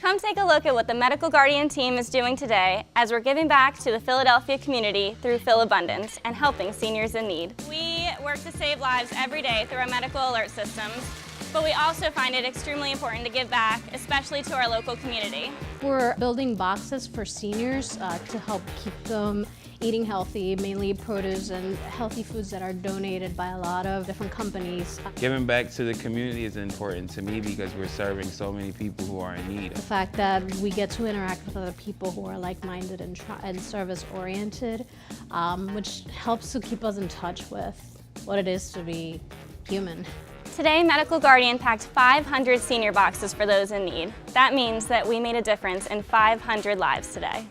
Come take a look at what the Medical Guardian team is doing today as we're giving back to the Philadelphia community through Philabundance and helping seniors in need. We work to save lives every day through our medical alert systems, but we also find it extremely important to give back, especially to our local community. We're building boxes for seniors to help keep them eating healthy, mainly produce and healthy foods that are donated by a lot of different companies. Giving back to the community is important to me because we're serving so many people who are in need. The fact that we get to interact with other people who are like-minded and service-oriented, which helps to keep us in touch with what it is to be human. Today, Medical Guardian packed 500 senior boxes for those in need. That means that we made a difference in 500 lives today.